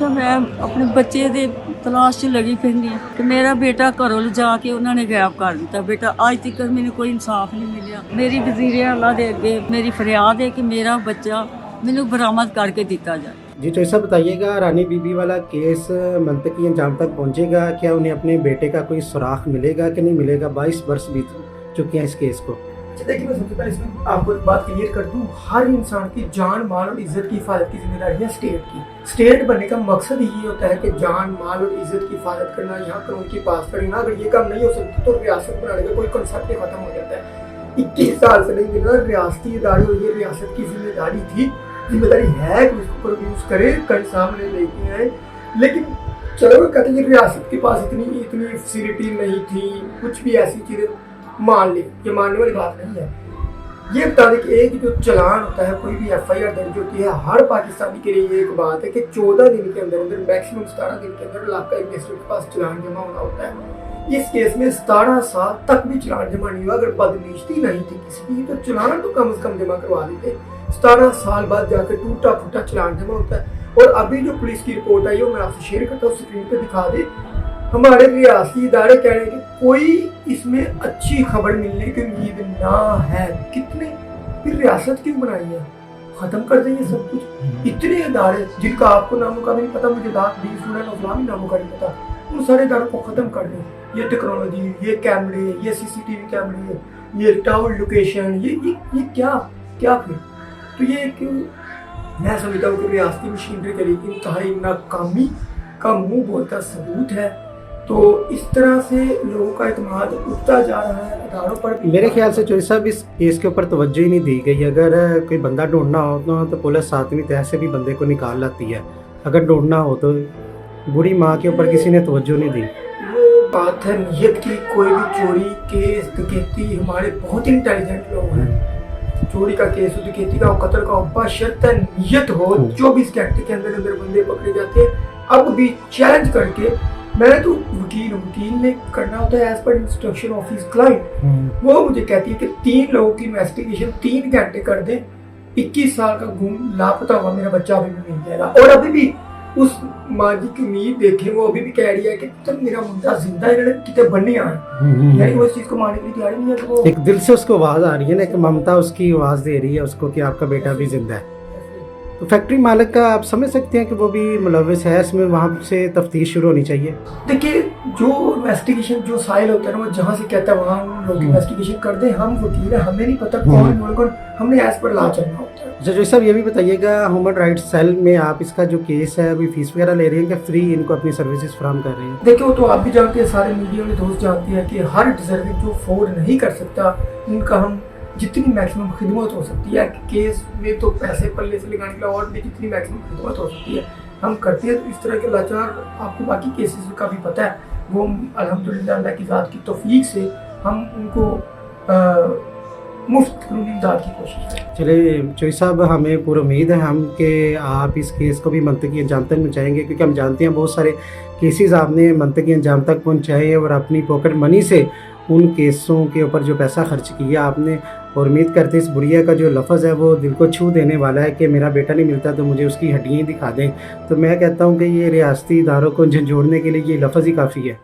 ਤਾਂ ਮੈਂ ਆਪਣੇ ਬੱਚੇ ਦੇ ਤਲਾਸ਼ 'ਚ ਲੱਗੀ ਪੈਂਦੀ ਹਾਂ ਕਿ ਮੇਰਾ ਬੇਟਾ ਘਰੋਂ ਲਿਜਾ ਕੇ ਉਹਨਾਂ ਨੇ ਗਾਇਬ ਕਰ ਦਿੱਤਾ। ਬੇਟਾ ਅੱਜ ਤੱਕ ਮੈਨੂੰ ਕੋਈ ਇਨਸਾਫ ਨਹੀਂ ਮਿਲਿਆ। ਮੇਰੀ ਵਜ਼ੀਰ ਆਲਾ ਦੇ ਅੱਗੇ ਮੇਰੀ ਫਰਿਆਦ ਹੈ ਕਿ ਮੇਰਾ ਬੱਚਾ ਮੈਨੂੰ ਬਰਾਮਦ ਕਰਕੇ ਦਿੱਤਾ जाए। जी तो ऐसा बताइएगा, रानी बीबी वाला केस मंतकी अंजाम तक पहुंचेगा? क्या उन्हें अपने बेटे का कोई सुराग मिलेगा कि नहीं मिलेगा? 22 वर्ष बीत चुके हैं इस केस को। देखिए, मैं सबसे पहले इसमें आपको एक बात क्लियर कर दूं, हर इंसान की जान माल और इज्जत की हिफाजत की जिम्मेदारी है स्टेट की। स्टेट बनने का मकसद ही होता है कि जान माल और इज्जत की हिफाजत करना, यहाँ कानून की पास करना। अगर ये काम नहीं हो सकता तो रियासत बनाने का कोई कंसेप्ट ही खत्म हो जाता है। 21 साल से नहीं मिला, रियासती इदारे और ये रियासत की जिम्मेदारी थी, जिम्मेदारी है कि उसको प्रोड्यूस करे, कल सामने लेके आए। लेकिन चलो कहते हैं कि रियासत के पास इतनी फैसिलिटी नहीं थी, कुछ भी ऐसी चीज़ें मान ली, ये मानने वाली बात नहीं है। ये बता दें कि एक जो चलान होता है, कोई भी FIR दर्ज होती है, हर पाकिस्तानी के लिए ये एक बात है कि 14 दिन के अंदर मैक्सिमम 17 दिन के अंदर इलाका मजिस्ट्रेट के पास चलान जमा होना होता है। इस केस में 17 साल तक भी चलान जमा नहीं हुआ। अगर बदनीशती नहीं थी किसी की तो चलान तो कम से कम जमा करवा देते। 17 साल बाद जाकर टूटा फूटा चलान जमा होता है। और अभी जो पुलिस की रिपोर्ट आई है मैं आपसे शेयर करता हूँ, स्क्रीन पे दिखा दे। हमारे रियासती इदारे कह रहे हैं कि कोई इसमें अच्छी खबर मिलने की उम्मीद ना है। कितने फिर रियासत क्यों बनाई है? खत्म कर देंगे सब कुछ। इतने इदारे जिनका आपको नामों का भी नहीं पता, मुझे दाद भी स्टूडेंट इस्लामी नामों का नहीं पता, उन सारे इदारों को खत्म कर दें। ये टेक्नोलॉजी, ये कैमरे, ये CCTV कैमरे, ये टावर लोकेशन, ये क्या फिर? तो ये एक मैं समझता हूँ कि रियासती मशीनरी के लिए इंतहाई नाकामी का मुंह बोलता सबूत है। तो इस तरह से लोगों का इत्मीनान उठता जा रहा है इदारों पर। मेरे ख्याल से चौधरी साहब इस केस के ऊपर तवज्जो ही नहीं दी गई। अगर कोई बंदा ढूंढना हो तो पुलिस 7वीं तह से भी बंदे को निकाल लाती है। अगर ढूंढना हो तो बूढ़ी माँ के ऊपर किसी ने तवज्जो नहीं दी। ये बात है नीयत की। कोई भी चोरी केस डकैती, हमारे बहुत इंटेलिजेंट लोग हैं, चोरी का केस हो, डकैती का हो, कत्ल का हो, बशर्ते नीयत हो, 24 घंटे के अंदर अंदर बंदे पकड़े जाते हैं। अब भी चैलेंज करके, मैं तो वकील ने करना होता है as per instruction of his client. वो मुझे कहती है कि 3 लोगों की इन्वेस्टिगेशन 3 घंटे कर दें, 21 साल का गुम लापता हुआ मेरा बच्चा अभी भी मिल जाएगा। और अभी भी उस माँ जी की उम्मीद देखें, वो अभी भी कह रही है कि तब मेरा मुद्दा जिंदा है, कितने बनने आए। यानी वो इस चीज को मानने के लिए तैयार नहीं है। तो वो एक दिल से उसको आवाज आ रही है ना कि ममता उसकी आवाज दे रही है उसको कि आपका बेटा भी जिंदा है। तो फैक्ट्री मालिक का आप समझ सकते हैं कि वो भी मुलविस है इसमें, वहाँ से तफ्तीश शुरू होनी चाहिए। देखिए, जो इन्वेस्टिगेशन जो साइल होता है ना, वो जहाँ से कहता है वहाँ लोग इन्वेस्टिगेशन कर दें। हम वकील हैं, हमें नहीं पता कौन, हमने एज पर ला चलना होता है। जज साहब ये भी बताइएगा, ह्यूमन राइट्स सेल में आप इसका जो केस है अभी फीस वगैरह ले रहे हैं कि फ्री इनको अपनी सर्विसेज फराहम कर रहे हैं? देखिए, वो तो आप भी जानते हैं, सारे मीडिया में दोस्त जानते हैं कि हर डिजर्विंग जो अफोर्ड नहीं कर सकता, उनका हम जितनी मैक्सिमम खिदमत हो सकती है, केस में तो पैसे पल्ले से लगाने के लिए और भी जितनी मैक्सिमम खिदमत हो सकती है हम करते हैं। तो इस तरह के लाचार आपको बाकी केसेस का भी पता है, वो अल्हम्दुलिल्लाह अल्लाह की ज़ात की तौफीक से हम उनको मुफ्त कानूनी इमदाद की कोशिश करें। चलिए चौधरी साहब, हमें पूरी उम्मीद है हम कि आप इस केस को भी मंतकी अंजाम तक पहुँचाएंगे, क्योंकि हम जानते हैं बहुत सारे केसेस आपने मंतकी अंजाम तक पहुँचाए हैं और अपनी पॉकेट मनी से उन केसों के ऊपर जो पैसा खर्च किया आपने। और उम्मीद करते इस बुढ़िया का जो लफ्ज़ है वो दिल को छू देने वाला है कि मेरा बेटा नहीं मिलता तो मुझे उसकी हड्डियाँ दिखा दें। तो मैं कहता हूँ कि ये रियासती इदारों को झंझोड़ने के लिए ये लफ्ज़ ही काफ़ी है।